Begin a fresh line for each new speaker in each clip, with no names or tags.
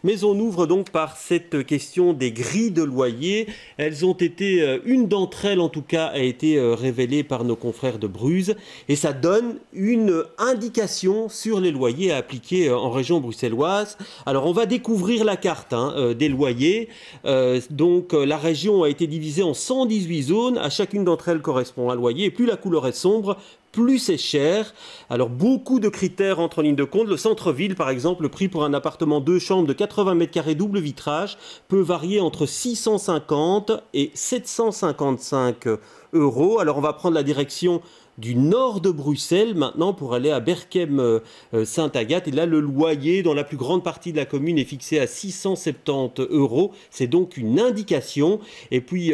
Mais on ouvre donc par cette question des grilles de loyer. Elles ont été, une d'entre elles en tout cas, a été révélée par nos confrères de Bruz. Et ça donne une indication sur les loyers à appliquer en région bruxelloise. Alors on va découvrir la carte des loyers. La région a été divisée en 118 zones. À chacune d'entre elles correspond un loyer. Et plus la couleur est sombre, plus c'est cher. Alors beaucoup de critères entrent en ligne de compte. Le centre-ville, par exemple, le prix pour un appartement 2 chambres de 80 mètres carrés double vitrage peut varier entre 650 et 755 euros. Alors on va prendre la direction du nord de Bruxelles maintenant pour aller à Berchem-Sainte-Agathe. Et là, le loyer dans la plus grande partie de la commune est fixé à 670 euros. C'est donc une indication. Et puis,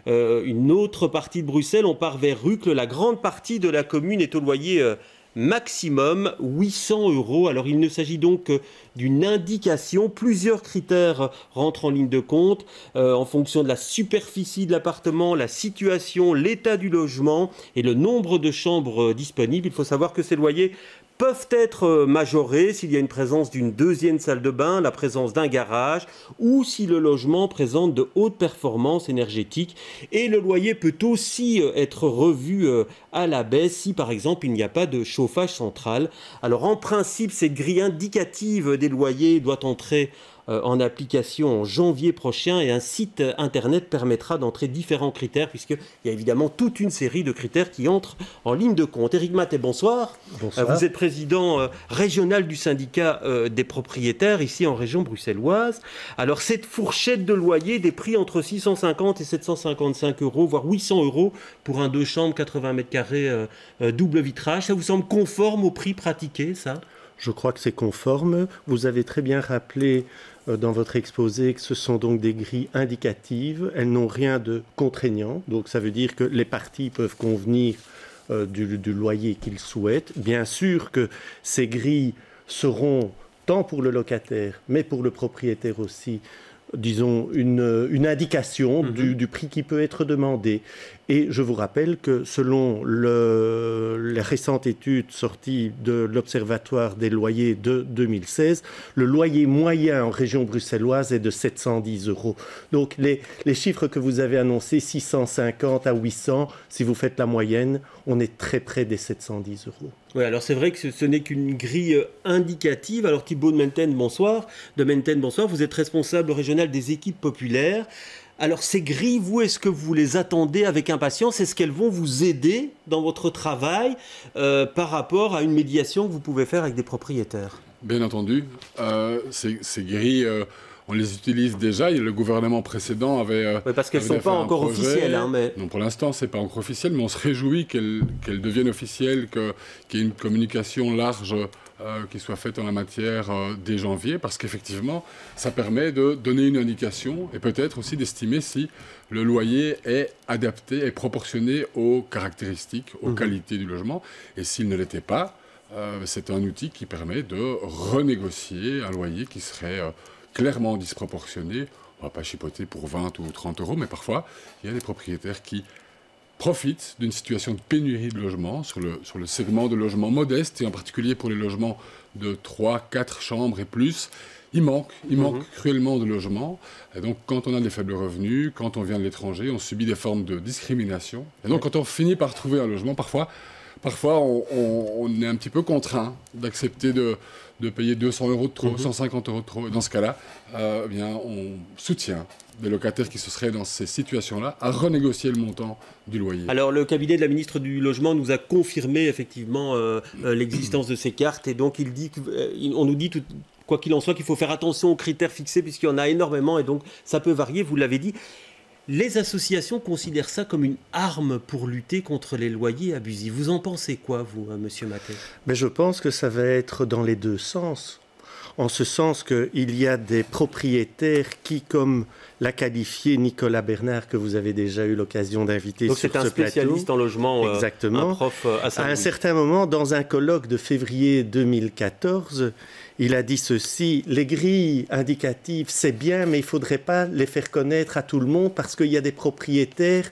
une autre partie de Bruxelles, on part vers Rucle. La grande partie de la commune est au loyer maximum 800 euros. Alors il ne s'agit donc que d'une indication. Plusieurs critères rentrent en ligne de compte en fonction de la superficie de l'appartement, la situation, l'état du logement et le nombre de chambres disponibles. Il faut savoir que ces loyers peuvent être majorés s'il y a une présence d'une deuxième salle de bain, la présence d'un garage ou si le logement présente de hautes performances énergétiques. Et le loyer peut aussi être revu à la baisse si par exemple il n'y a pas de chauffage central. Alors en principe, cette grille indicative des loyers doit entrer en application en janvier prochain et un site internet permettra d'entrer différents critères puisqu'il y a évidemment toute une série de critères qui entrent en ligne de compte. Éric Maté, bonsoir.
Bonsoir.
Vous êtes président régional du syndicat des propriétaires ici en région bruxelloise. Alors cette fourchette de loyer, des prix entre 650 et 755 euros, voire 800 euros pour un 2 chambres 80 mètres carrés double vitrage, ça vous semble conforme au prix pratiqué, ça ?
Je crois que c'est conforme. Vous avez très bien rappelé dans votre exposé que ce sont donc des grilles indicatives. Elles n'ont rien de contraignant. Donc ça veut dire que les parties peuvent convenir du loyer qu'ils souhaitent. Bien sûr que ces grilles seront, tant pour le locataire, mais pour le propriétaire aussi, disons, une indication du prix qui peut être demandé. Et je vous rappelle que selon la récente étude sortie de l'Observatoire des loyers de 2016, le loyer moyen en région bruxelloise est de 710 euros. Donc les chiffres que vous avez annoncés, 650 à 800, si vous faites la moyenne, on est très près des 710 euros.
Oui, alors c'est vrai que ce n'est qu'une grille indicative. Alors Thibaut de Menten, bonsoir. Vous êtes responsable régional des équipes populaires. Alors ces grilles, vous, est-ce que vous les attendez avec impatience ? Est-ce qu'elles vont vous aider dans votre travail par rapport à une médiation que vous pouvez faire avec des propriétaires ?
Bien entendu. Ces grilles, on les utilise déjà. Le gouvernement précédent avait...
Oui, parce qu'elles ne sont pas encore officielles. Mais...
Non, pour l'instant, ce n'est pas encore officiel, mais on se réjouit qu'elles deviennent officielles, qu'il y ait une communication large qui soit faite en la matière dès janvier, parce qu'effectivement, ça permet de donner une indication et peut-être aussi d'estimer si le loyer est adapté et proportionné aux caractéristiques, aux qualités du logement. Et s'il ne l'était pas, c'est un outil qui permet de renégocier un loyer qui serait clairement disproportionné. On ne va pas chipoter pour 20 ou 30 euros, mais parfois, il y a des propriétaires qui profitent d'une situation de pénurie de logements sur le segment de logements modestes, et en particulier pour les logements de 3, 4 chambres et plus. Il manque cruellement de logements. Et donc, quand on a des faibles revenus, quand on vient de l'étranger, on subit des formes de discrimination. Et donc, quand on finit par trouver un logement, parfois on est un petit peu contraint d'accepter de payer 200 euros de trop, 150 euros de trop. Et dans ce cas-là, on soutient des locataires qui se seraient dans ces situations-là à renégocier le montant du loyer.
Alors, le cabinet de la ministre du Logement nous a confirmé effectivement l'existence de ces cartes. Et donc, on nous dit, quoi qu'il en soit, qu'il faut faire attention aux critères fixés puisqu'il y en a énormément. Et donc, ça peut varier, vous l'avez dit. Les associations considèrent ça comme une arme pour lutter contre les loyers abusifs. Vous en pensez quoi, vous, monsieur Maté ?
Mais je pense que ça va être dans les deux sens. En ce sens qu'il y a des propriétaires qui, comme l'a qualifié Nicolas Bernard, que vous avez déjà eu l'occasion d'inviter sur ce plateau.
Donc c'est un spécialiste en logement,
exactement.
Un prof à Saint-Louis.
À un certain moment, dans un colloque de février 2014, il a dit ceci: les grilles indicatives, c'est bien, mais il ne faudrait pas les faire connaître à tout le monde parce qu'il y a des propriétaires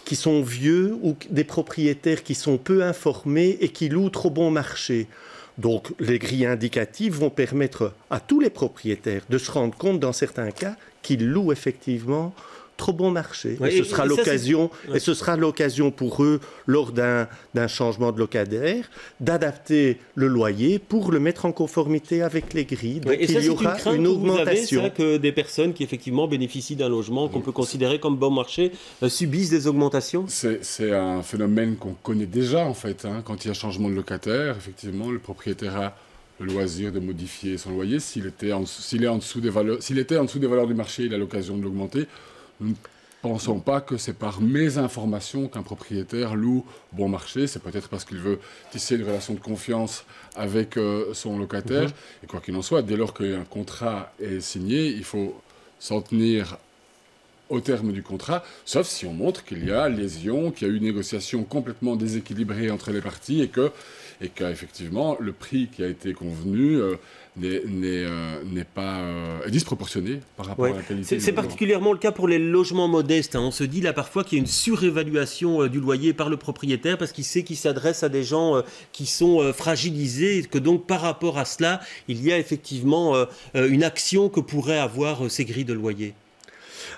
qui sont vieux ou des propriétaires qui sont peu informés et qui louent trop bon marché. Donc les grilles indicatives vont permettre à tous les propriétaires de se rendre compte dans certains cas qu'ils louent effectivement trop bon marché.
Ouais,
et ce sera l'occasion pour eux, lors d'un changement de locataire, d'adapter le loyer pour le mettre en conformité avec les grilles. Donc
et ça,
il y aura une augmentation.
Vous avez, ça, que des personnes qui effectivement bénéficient d'un logement qu'on peut considérer comme bon marché subissent des augmentations?
C'est un phénomène qu'on connaît déjà en fait. Quand il y a changement de locataire, effectivement, le propriétaire a le loisir de modifier son loyer. S'il était en dessous des valeurs du marché, il a l'occasion de l'augmenter. Nous ne pensons pas que c'est par mésinformation qu'un propriétaire loue bon marché. C'est peut-être parce qu'il veut tisser une relation de confiance avec son locataire. Et quoi qu'il en soit, dès lors qu'un contrat est signé, il faut s'en tenir au terme du contrat, sauf si on montre qu'il y a lésion, qu'il y a eu une négociation complètement déséquilibrée entre les parties et qu'effectivement le prix qui a été convenu est disproportionné par rapport à la qualité.
C'est particulièrement le cas pour les logements modestes. On se dit là parfois qu'il y a une surévaluation du loyer par le propriétaire parce qu'il sait qu'il s'adresse à des gens qui sont fragilisés et que donc par rapport à cela, il y a effectivement une action que pourraient avoir ces grilles de loyer.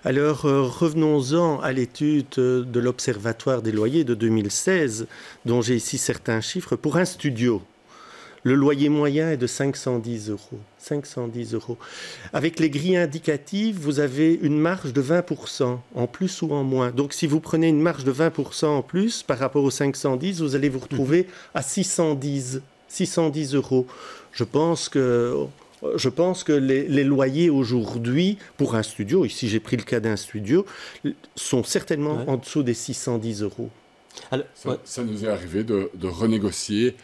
Alors, revenons-en à l'étude de l'Observatoire des loyers de 2016, dont j'ai ici certains chiffres. Pour un studio, le loyer moyen est de 510 euros. 510 euros. Avec les grilles indicatives, vous avez une marge de 20%, en plus ou en moins. Donc, si vous prenez une marge de 20% en plus par rapport aux 510, vous allez vous retrouver à 610 euros. Je pense que les loyers aujourd'hui, pour un studio, ici j'ai pris le cas d'un studio, sont certainement en dessous des 610 euros.
Alors, ça nous est arrivé de renégocier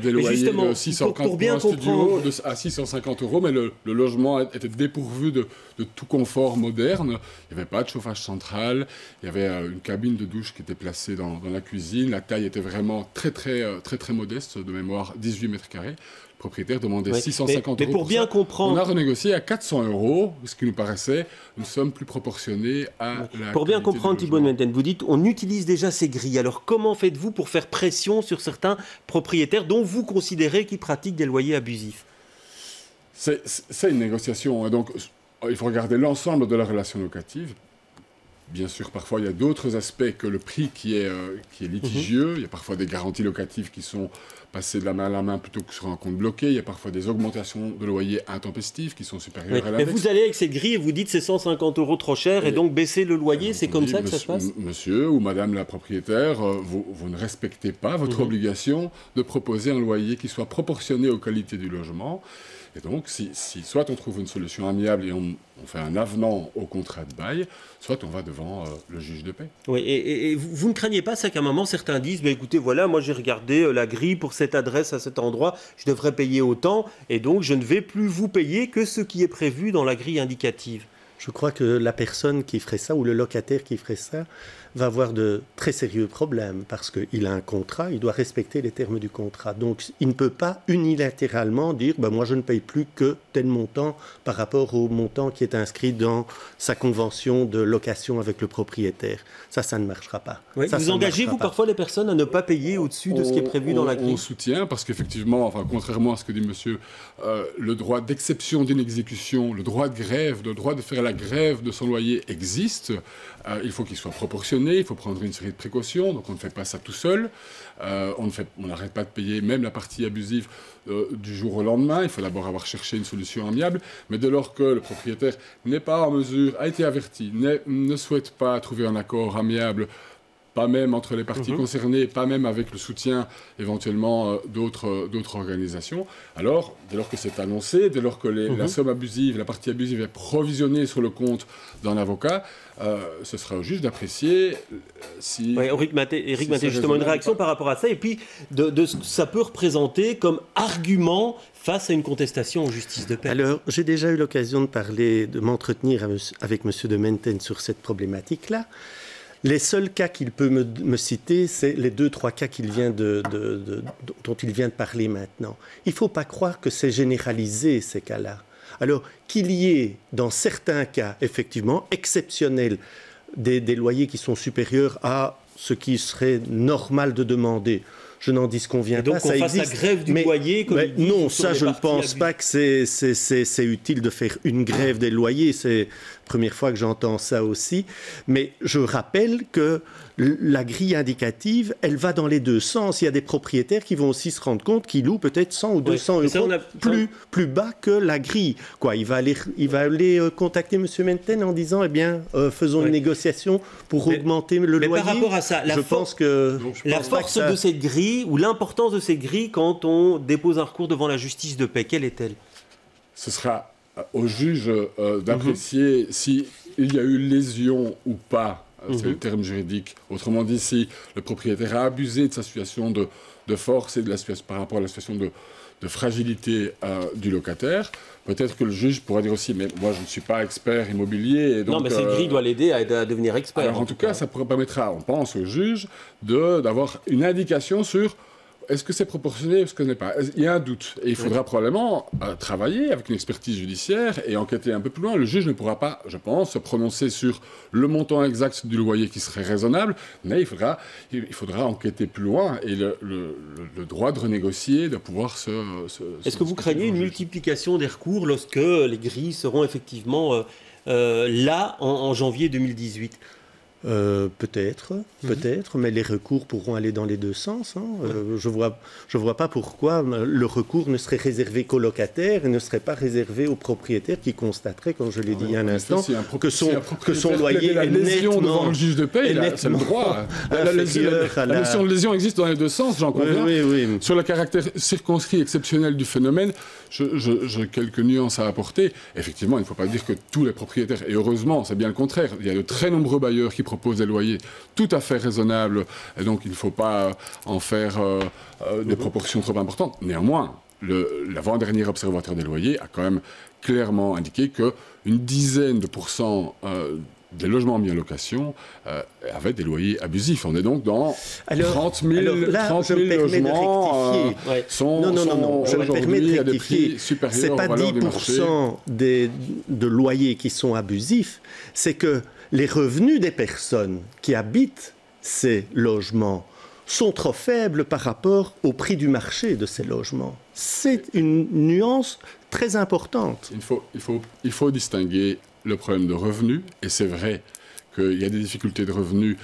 des loyers de 650 pour un studio à 650 euros, mais le logement était dépourvu de tout confort moderne. Il n'y avait pas de chauffage central, il y avait une cabine de douche qui était placée dans la cuisine. La taille était vraiment très modeste, de mémoire 18 mètres carrés. Le propriétaire demandait 650 euros.
Mais pour bien comprendre...
On a renégocié à 400 euros, ce qui nous paraissait une somme plus proportionnée à la...
Pour bien comprendre, Thibault de Menten, vous dites on utilise déjà ces grilles. Alors comment faites-vous pour faire pression sur certains propriétaires dont vous considérez qu'ils pratiquent des loyers abusifs?
C'est une négociation. Donc il faut regarder l'ensemble de la relation locative. Bien sûr, parfois, il y a d'autres aspects que le prix qui est litigieux. Il y a parfois des garanties locatives qui sont passées de la main à la main plutôt que sur un compte bloqué. Il y a parfois des augmentations de loyers intempestives qui sont supérieures à l'index.
Mais vous allez avec cette grille et vous dites c'est 150 euros trop cher et donc baisser le loyer, c'est comme ça que ça se passe?
Monsieur ou madame la propriétaire, vous ne respectez pas votre obligation de proposer un loyer qui soit proportionné aux qualités du logement. Et donc, si soit on trouve une solution amiable et on fait un avenant au contrat de bail, soit on va devant le juge de paix.
Oui, et vous ne craignez pas ça qu'à un moment, certains disent écoutez, voilà, moi j'ai regardé la grille pour cette adresse à cet endroit, je devrais payer autant, et donc je ne vais plus vous payer que ce qui est prévu dans la grille indicative.
Je crois que la personne qui ferait ça, ou le locataire qui ferait ça, va avoir de très sérieux problèmes parce qu'il a un contrat, il doit respecter les termes du contrat. Donc, il ne peut pas unilatéralement dire moi, je ne paye plus que tel montant par rapport au montant qui est inscrit dans sa convention de location avec le propriétaire. Ça ne marchera pas.
Oui, vous engagez, vous, parfois les personnes à ne pas payer au-dessus de ce qui est prévu dans la grille?
On soutient parce qu'effectivement, contrairement à ce que dit monsieur, le droit d'exception d'une exécution, le droit de grève, le droit de faire la grève de son loyer existe. Il faut qu'il soit proportionné, il faut prendre une série de précautions, donc on ne fait pas ça tout seul. On n'arrête pas de payer même la partie abusive du jour au lendemain. Il faut d'abord avoir cherché une solution amiable, mais dès lors que le propriétaire n'est pas en mesure, a été averti, ne souhaite pas trouver un accord amiable, pas même entre les parties concernées, pas même avec le soutien éventuellement d'autres organisations. Alors, dès lors que c'est annoncé, dès lors que la somme abusive, la partie abusive est provisionnée sur le compte d'un avocat, ce sera au juge d'apprécier si...
Oui, Éric Maté, justement, une réaction par rapport à ça, et puis de ce que ça peut représenter comme argument face à une contestation en justice de paix.
Alors, j'ai déjà eu l'occasion de m'entretenir avec M. de Menten sur cette problématique-là. Les seuls cas qu'il peut me citer, c'est les 2-3 cas dont il vient de parler maintenant. Il ne faut pas croire que c'est généralisé, ces cas-là. Alors, qu'il y ait, dans certains cas, effectivement, exceptionnels, des loyers qui sont supérieurs à ce qui serait normal de demander, je n'en disconviens
donc
pas. Ça
fasse
existe.
la grève du loyer, comme ils disent,
non,
sur
ça,
les
je ne
parties
pense
abusives.
pas que c'est utile de faire une grève des loyers. C'est la première fois que j'entends ça aussi. Mais je rappelle que la grille indicative, elle va dans les deux sens. Il y a des propriétaires qui vont aussi se rendre compte qu'ils louent peut-être 100 ou 200
mais ça,
euros plus bas que la grille. Quoi, il va aller contacter M. Menten en disant, eh bien, faisons une négociation pour augmenter le loyer.
Mais par rapport à ça,
je pense que
la force de cette grille ou l'importance de cette grille quand on dépose un recours devant la justice de paix, quelle est-elle?
Ce sera au juge d'apprécier s'il y a eu lésion ou pas. C'est le terme juridique. Autrement dit, si le propriétaire a abusé de sa situation de force et par rapport à la situation de fragilité du locataire, peut-être que le juge pourra dire aussi, mais moi je ne suis pas expert immobilier. Et donc,
non, mais cette grille doit l'aider à devenir expert.
Alors en tout cas, ça permettra, on pense au juge, d'avoir une indication sur est-ce que c'est proportionné ou est-ce que ce n'est pas. Il y a un doute. Et il faudra probablement travailler avec une expertise judiciaire et enquêter un peu plus loin. Le juge ne pourra pas, je pense, se prononcer sur le montant exact du loyer qui serait raisonnable, mais il faudra enquêter plus loin et le droit de renégocier, de pouvoir
Est-ce que vous craignez une multiplication des recours lorsque les grilles seront effectivement là en janvier 2018 ?
Peut-être, mais les recours pourront aller dans les deux sens. Je vois pas pourquoi le recours ne serait réservé qu'aux locataires et ne serait pas réservé aux propriétaires qui constateraient, comme je l'ai dit il y a un instant, que son loyer est nettement
devant le juge de paix, c'est le droit. La notion de lésion existe dans les deux sens, j'en conviens.
Oui.
Sur le caractère circonscrit exceptionnel du phénomène, j'ai quelques nuances à apporter. Effectivement, il ne faut pas dire que tous les propriétaires, et heureusement, c'est bien le contraire, il y a de très nombreux bailleurs qui proposent des loyers tout à fait raisonnables, et donc il ne faut pas en faire des proportions trop importantes. Néanmoins, l'avant-dernier observateur des loyers a quand même clairement indiqué qu'une dizaine de pourcents des logements mis en location avaient des loyers abusifs. On est donc dans 30 000 logements sont aujourd'hui à des prix supérieurs aux valeurs du marché.
Ce n'est pas 10% de loyers qui sont abusifs, c'est que les revenus des personnes qui habitent ces logements sont trop faibles par rapport au prix du marché de ces logements. C'est une nuance très importante.
Il faut distinguer le problème de revenus, et c'est vrai qu'il y a des difficultés de revenus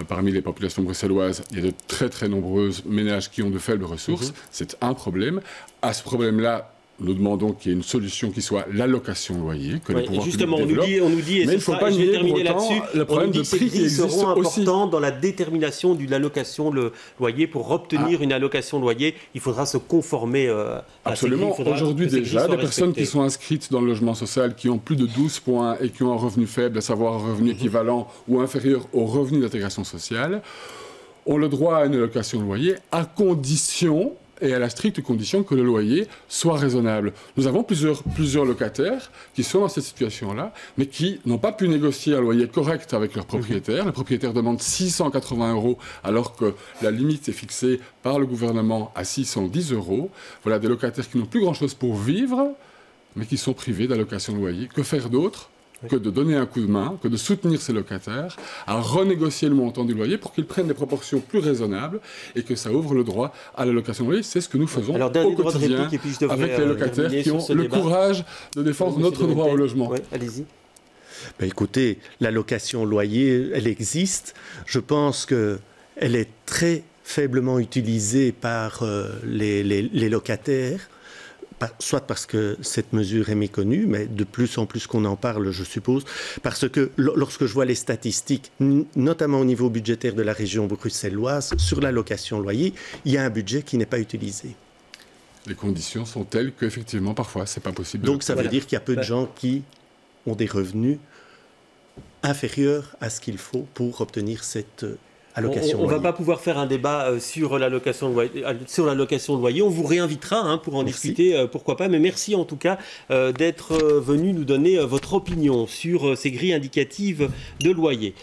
parmi les populations bruxelloises. Il y a de très très nombreux ménages qui ont de faibles ressources. C'est un problème. À ce problème-là, nous demandons qu'il y ait une solution qui soit l'allocation loyer, que les pouvoirs publics développent.
On nous dit, et
mais il ne faut pas
je vais
nier
terminer
pour autant
là-dessus,
le problème de prix qui existe
seront
aussi.
importants dans la détermination de l'allocation loyer. Pour obtenir une allocation loyer, il faudra se conformer à
Absolument. Aujourd'hui déjà, des personnes qui sont inscrites dans le logement social, qui ont plus de 12 points et qui ont un revenu faible, à savoir un revenu équivalent ou inférieur au revenu d'intégration sociale, ont le droit à une allocation loyer à condition, et à la stricte condition que le loyer soit raisonnable. Nous avons plusieurs locataires qui sont dans cette situation-là, mais qui n'ont pas pu négocier un loyer correct avec leur propriétaire. Le propriétaire demande 680 € alors que la limite est fixée par le gouvernement à 610 €. Voilà des locataires qui n'ont plus grand-chose pour vivre, mais qui sont privés d'allocation loyer. Que faire d'autre que de donner un coup de main, que de soutenir ces locataires, à renégocier le montant du loyer pour qu'ils prennent des proportions plus raisonnables et que ça ouvre le droit à l'allocation de loyer. C'est ce que nous faisons au quotidien avec les locataires qui ont le courage de défendre notre droit au logement.
Oui, allez-y.
Écoutez, l'allocation loyer, elle existe. Je pense qu'elle est très faiblement utilisée par les locataires. Soit parce que cette mesure est méconnue, mais de plus en plus qu'on en parle, je suppose, parce que lorsque je vois les statistiques, notamment au niveau budgétaire de la région bruxelloise, sur l'allocation loyer, il y a un budget qui n'est pas utilisé.
Les conditions sont telles qu'effectivement, parfois, c'est pas possible.
Donc ça veut dire qu'il y a peu de gens qui ont des revenus inférieurs à ce qu'il faut pour obtenir cette allocation loyer.
On ne va pas pouvoir faire un débat sur l'allocation loyer. On vous réinvitera pour en discuter, pourquoi pas. Mais merci en tout cas d'être venu nous donner votre opinion sur ces grilles indicatives de loyer.